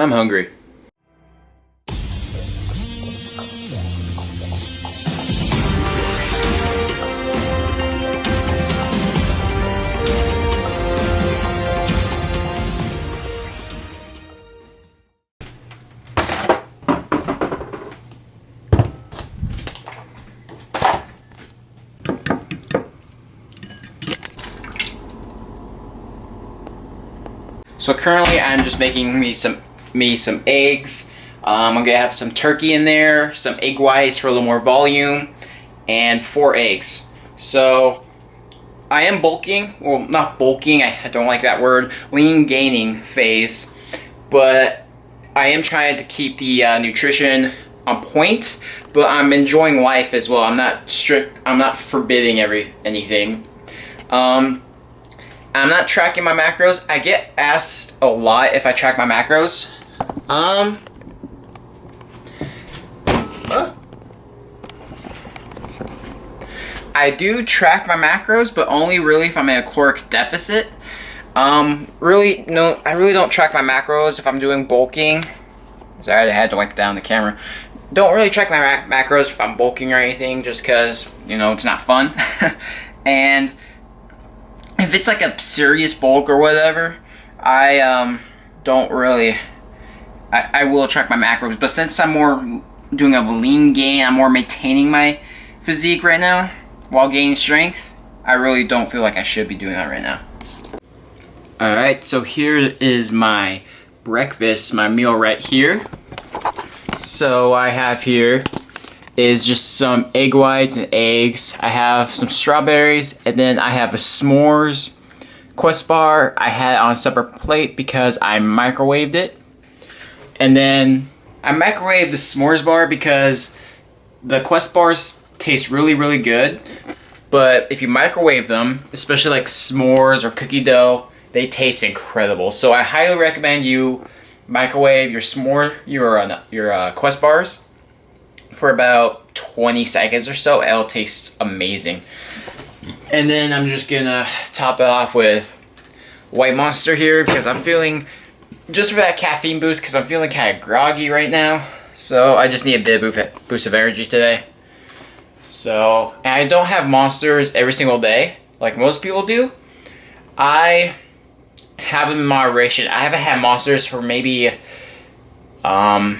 I'm hungry. So currently I'm just making me some eggs. I'm gonna have some turkey in there, some egg whites for a little more volume, and 4 eggs. So I am bulking, well not bulking, I don't like that word, lean gaining phase, but I am trying to keep the nutrition on point, but I'm enjoying life as well. I'm not strict, I'm not forbidding anything. I'm not tracking my macros. I get asked a lot if I track my macros. I do track my macros, but only really if I'm in a caloric deficit. Really, no, I really don't track my macros if I'm doing bulking. Sorry, I had to wipe down the camera. Don't really track my macros if I'm bulking or anything, just because, you know, it's not fun. And if it's like a serious bulk or whatever, I don't really, I will track my macros, but since I'm more doing a lean gain, I'm more maintaining my physique right now while gaining strength, I really don't feel like I should be doing that right now. Alright, so here is my breakfast, my meal right here. So I have here is just some egg whites and eggs. I have some strawberries, and then I have a s'mores Quest bar. I had it on a separate plate because I microwaved it. And then I microwaved the s'mores bar because the Quest bars taste really, really good. But if you microwave them, especially like s'mores or cookie dough, they taste incredible. So I highly recommend you microwave your Quest bars for about 20 seconds or so. It'll taste amazing. And then I'm just gonna top it off with White Monster here because I'm feeling, just for that caffeine boost, because I'm feeling kind of groggy right now. So I just need a bit of boost of energy today. So, and I don't have Monsters every single day like most people do. I have them in moderation. I haven't had Monsters for maybe 5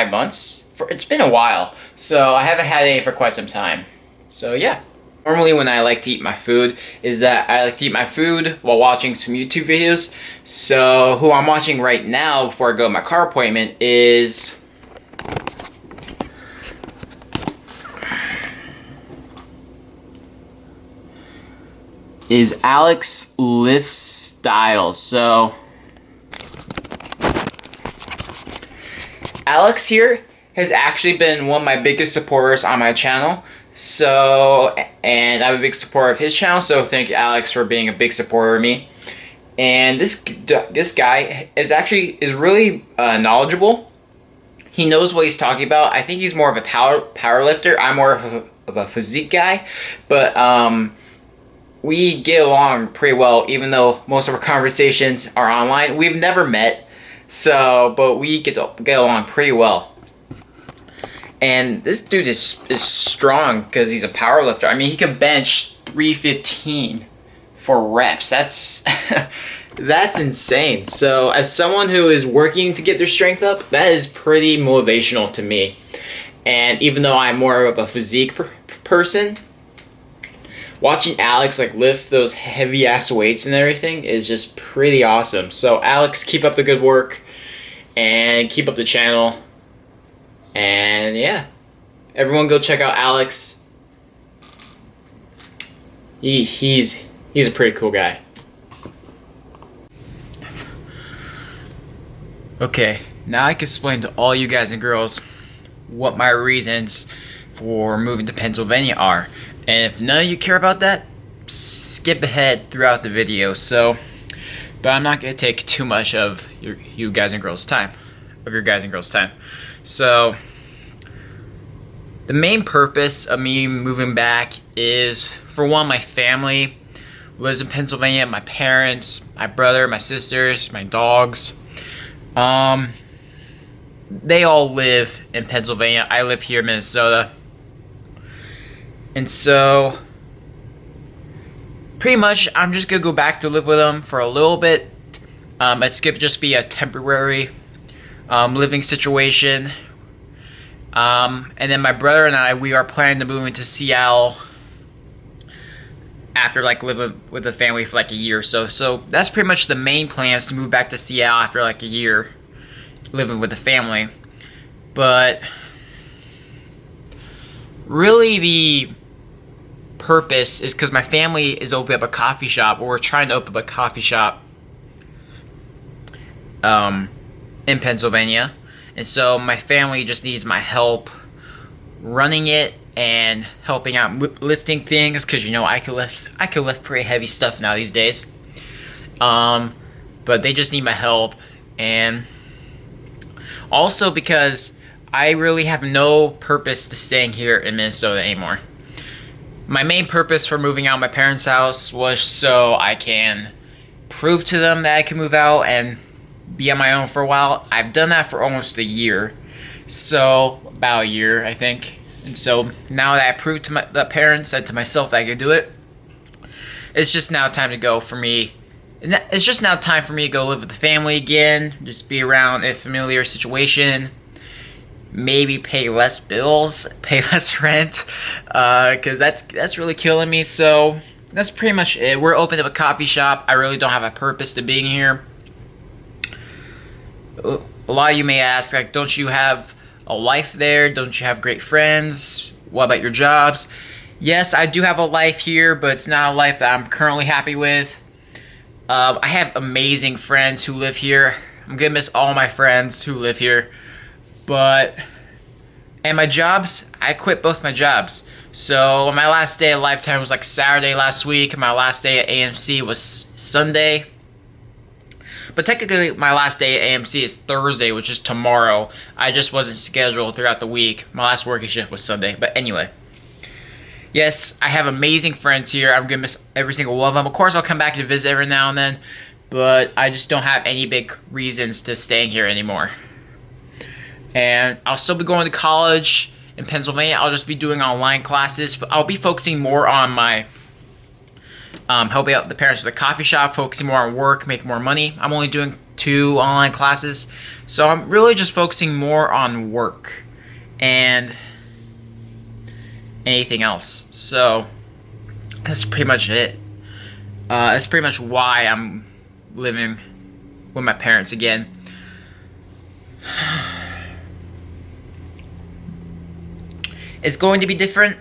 months. It's been a while, so I haven't had any for quite some time. So yeah. Normally when I like to eat my food is that I like to eat my food while watching some YouTube videos. So who I'm watching right now before I go to my car appointment is Alex Lifestyle. So Alex here has actually been one of my biggest supporters on my channel. So, and I'm a big supporter of his channel, so thank you, Alex, for being a big supporter of me. And this guy is really knowledgeable. He knows what he's talking about. I think he's more of a power lifter. I'm more of a physique guy, but we get along pretty well, even though most of our conversations are online. We've never met, so but we get along pretty well. And this dude is strong because he's a power lifter. I mean, he can bench 315 for reps. That's that's insane. So as someone who is working to get their strength up, that is pretty motivational to me. And even though I'm more of a physique person, watching Alex like lift those heavy ass weights and everything is just pretty awesome. So Alex, keep up the good work and keep up the channel. And yeah, everyone go check out Alex. He's a pretty cool guy. Okay, now I can explain to all you guys and girls what my reasons for moving to Pennsylvania are. And if none of you care about that, skip ahead throughout the video. So, but I'm not gonna take too much of your guys and girls' time. So, the main purpose of me moving back is, for one, my family lives in Pennsylvania. My parents, my brother, my sisters, my dogs. Um, they all live in Pennsylvania. I live here in Minnesota. And so, pretty much, I'm just gonna go back to live with them for a little bit. It's gonna just be a temporary living situation. And then my brother and I, we are planning to move into Seattle after like living with the family for like a year or so. So that's pretty much the main plan, is to move back to Seattle after like a year living with the family. But really the purpose is because my family is opening up a coffee shop, or we're trying to open up a coffee shop in Pennsylvania. And so my family just needs my help running it and helping out lifting things, because you know I can lift pretty heavy stuff now these days. But they just need my help, and also because I really have no purpose to staying here in Minnesota anymore. My main purpose for moving out of my parents' house was so I can prove to them that I can move out and be on my own for a while. I've done that for almost a year. So, about a year, I think. And so, now that I proved to the parents and to myself that I could do it, it's just now time to go for me. It's just now time for me to go live with the family again, just be around a familiar situation, maybe pay less bills, pay less rent, because that's really killing me. So that's pretty much it. We're opening up a coffee shop. I really don't have a purpose to being here. A lot of you may ask, like, don't you have a life there? Don't you have great friends? What about your jobs? Yes, I do have a life here, but it's not a life that I'm currently happy with. I have amazing friends who live here. I'm gonna miss all my friends who live here. And my jobs, I quit both my jobs. So my last day at Lifetime was like Saturday last week, and my last day at AMC was Sunday. But technically, my last day at AMC is Thursday, which is tomorrow. I just wasn't scheduled throughout the week. My last working shift was Sunday. But anyway. Yes, I have amazing friends here. I'm going to miss every single one of them. Of course, I'll come back to visit every now and then. But I just don't have any big reasons to staying here anymore. And I'll still be going to college in Pennsylvania. I'll just be doing online classes. But I'll be focusing more on my helping out the parents with the coffee shop, focusing more on work, making more money. I'm only doing 2 online classes. So I'm really just focusing more on work and anything else. So that's pretty much it. That's pretty much why I'm living with my parents again. It's going to be different.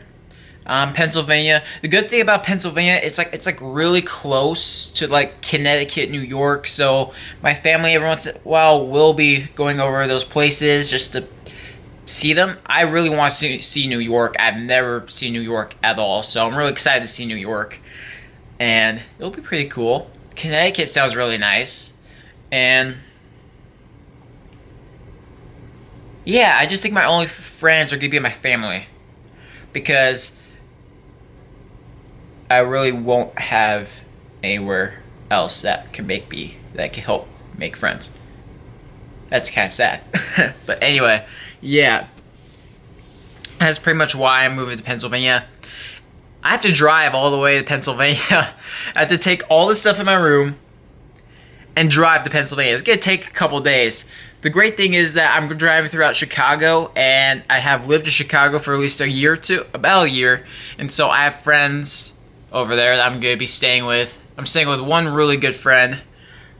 Pennsylvania. The good thing about Pennsylvania, it's like really close to like Connecticut, New York. So my family every once in a while will be going over those places just to see them. I really want to see New York. I've never seen New York at all, so I'm really excited to see New York, and it'll be pretty cool. Connecticut sounds really nice, and yeah, I just think my only friends are gonna be my family, because I really won't have anywhere else that can help make friends. That's kind of sad. But anyway, yeah. That's pretty much why I'm moving to Pennsylvania. I have to drive all the way to Pennsylvania. I have to take all the stuff in my room and drive to Pennsylvania. It's going to take a couple days. The great thing is that I'm driving throughout Chicago, and I have lived in Chicago for at least a year or two, about a year. And so I have friends over there that I'm going to be staying with. I'm staying with one really good friend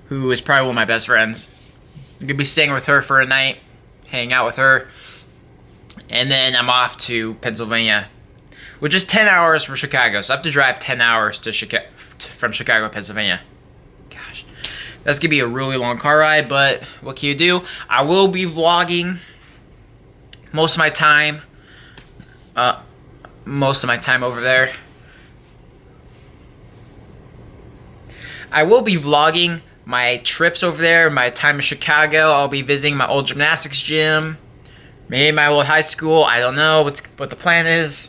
who is probably one of my best friends. I'm going to be staying with her for a night, hang out with her, and then I'm off to Pennsylvania, which is 10 hours from Chicago. So I have to drive 10 hours from Chicago to Pennsylvania. Gosh, that's going to be a really long car ride, but what can you do? I will be vlogging most of my time over there. I will be vlogging my trips over there, my time in Chicago. I'll be visiting my old gymnastics gym, maybe my old high school. I don't know what the plan is.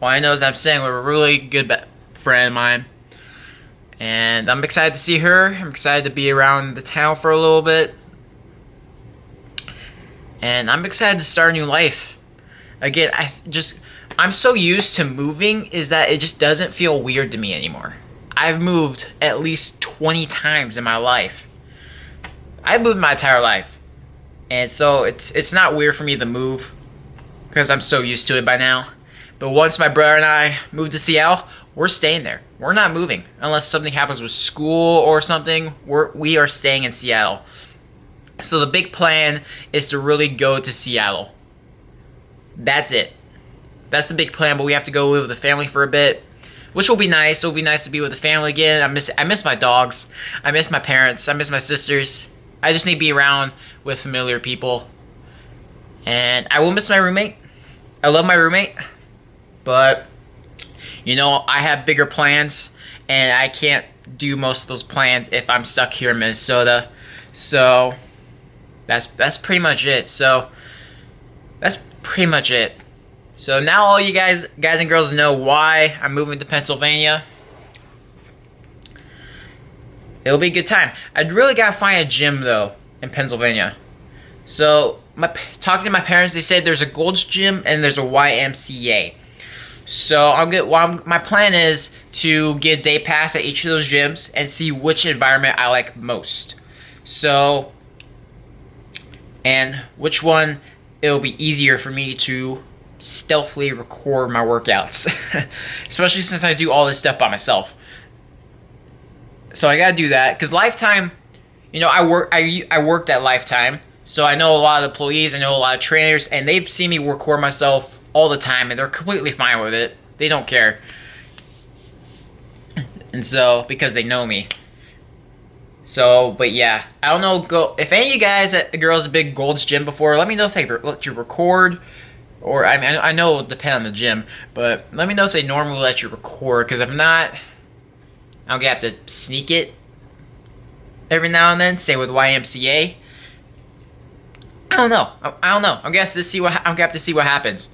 All I know is I'm staying with a really good friend of mine, and I'm excited to see her. I'm excited to be around the town for a little bit. and I'm excited to start a new life. Again, I'm so used to moving is that it just doesn't feel weird to me anymore. I've moved at least 20 times in my life. I've moved my entire life. And so it's not weird for me to move because I'm so used to it by now. But once my brother and I move to Seattle, we're staying there. We're not moving unless something happens with school or something. We are staying in Seattle. So the big plan is to really go to Seattle. That's it. That's the big plan, but we have to go live with the family for a bit, which will be nice. It'll be nice to be with the family again. I miss my dogs. I miss my parents. I miss my sisters. I just need to be around with familiar people. And I will miss my roommate. I love my roommate. But, you know, I have bigger plans, and I can't do most of those plans if I'm stuck here in Minnesota. So, that's pretty much it. So now all you guys and girls know why I'm moving to Pennsylvania. It'll be a good time. I'd really gotta find a gym though in Pennsylvania. So talking to my parents, they said there's a Gold's Gym and there's a YMCA. So my plan is to get a day pass at each of those gyms and see which environment I like most. So, and which one it'll be easier for me to stealthily record my workouts. Especially since I do all this stuff by myself. So I gotta do that, because Lifetime, you know, I worked at Lifetime, so I know a lot of the employees, I know a lot of trainers, and they've seen me record myself all the time, and they're completely fine with it. They don't care. And so, because they know me. So, but yeah, I don't know, if any of you guys at girls big Gold's Gym before, let me know if they let you record, or, I mean, I know it'll depend on the gym, but let me know if they normally let you record, because if not, I'm gonna have to sneak it every now and then, same with YMCA. I don't know, I'm gonna have to see what happens.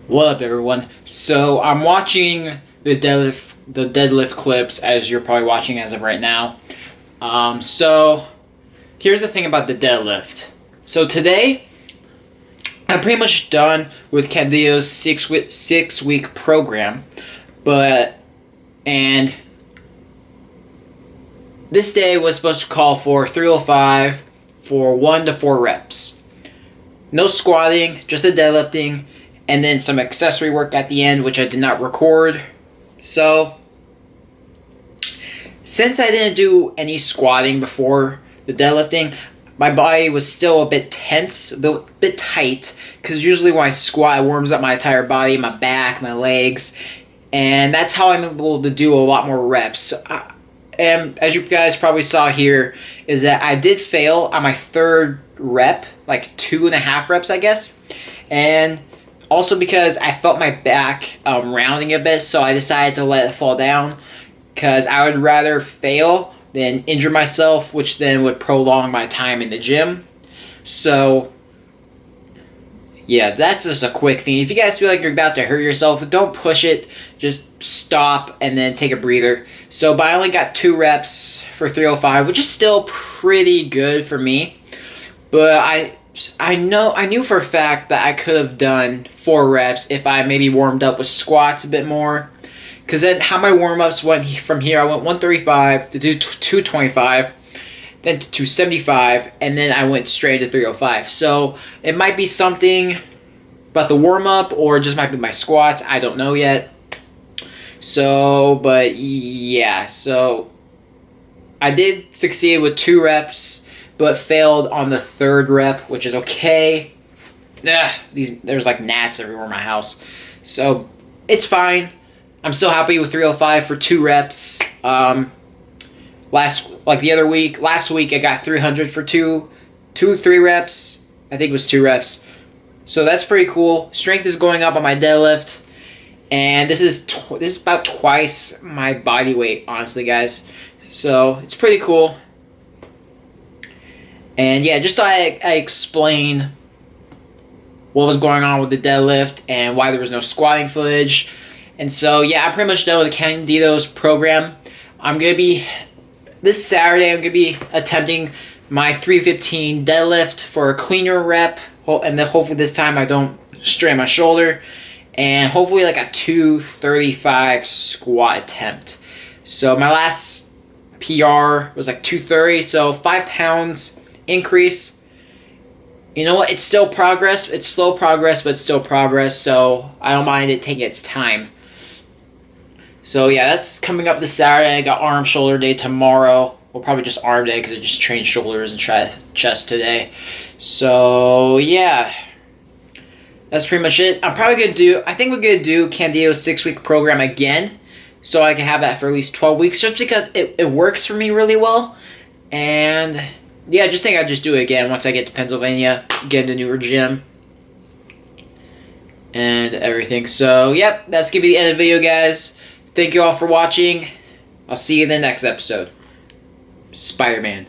What up, everyone? So I'm watching the deadlift clips, as you're probably watching as of right now. So here's the thing about the deadlift. So today I'm pretty much done with Candido's 6-week program, and this day was supposed to call for 305 for 1 to 4 reps. No squatting, just the deadlifting, and then some accessory work at the end, which I did not record. So, since I didn't do any squatting before the deadlifting, my body was still a bit tense, a bit tight, because usually when I squat, it warms up my entire body, my back, my legs, and that's how I'm able to do a lot more reps. And as you guys probably saw here, is that I did fail on my 3rd rep, like 2.5 reps, I guess, and also because I felt my back rounding a bit, so I decided to let it fall down, because I would rather fail than injure myself, which then would prolong my time in the gym. So yeah, that's just a quick thing. If you guys feel like you're about to hurt yourself, don't push it. Just stop and then take a breather. So, but I only got 2 reps for 305, which is still pretty good for me. But I knew for a fact that I could have done 4 reps if I maybe warmed up with squats a bit more. Because then how my warm-ups went from here, I went 135 to 225. Then to 275, and then I went straight to 305. So it might be something about the warm-up, or it just might be my squats. I don't know yet. So, but yeah. So I did succeed with 2 reps, but failed on the 3rd rep, which is okay. There's like gnats everywhere in my house. So it's fine. I'm still happy with 305 for 2 reps. Last week I got 300 for 3 reps. I think it was 2 reps. So that's pretty cool. Strength is going up on my deadlift, and this is about twice my body weight, honestly, guys. So it's pretty cool. And yeah, just thought I explain what was going on with the deadlift and why there was no squatting footage. And so yeah, I'm pretty much done with the Candido's program. This Saturday, I'm going to be attempting my 315 deadlift for a cleaner rep. And then hopefully this time I don't strain my shoulder. And hopefully like a 235 squat attempt. So my last PR was like 230. So 5 pounds increase. You know what? It's still progress. It's slow progress, but it's still progress. So I don't mind it taking its time. So yeah, that's coming up this Saturday. I got arm shoulder day tomorrow. Well, probably just arm day because I just trained shoulders and chest today. So yeah, that's pretty much it. I think we're gonna do Candido's 6-week program again, so I can have that for at least 12 weeks, just because it works for me really well. And yeah, I just think I'd just do it again once I get to Pennsylvania, get into a newer gym and everything. So yep, that's gonna be the end of the video, guys. Thank you all for watching. I'll see you in the next episode. Spider-Man.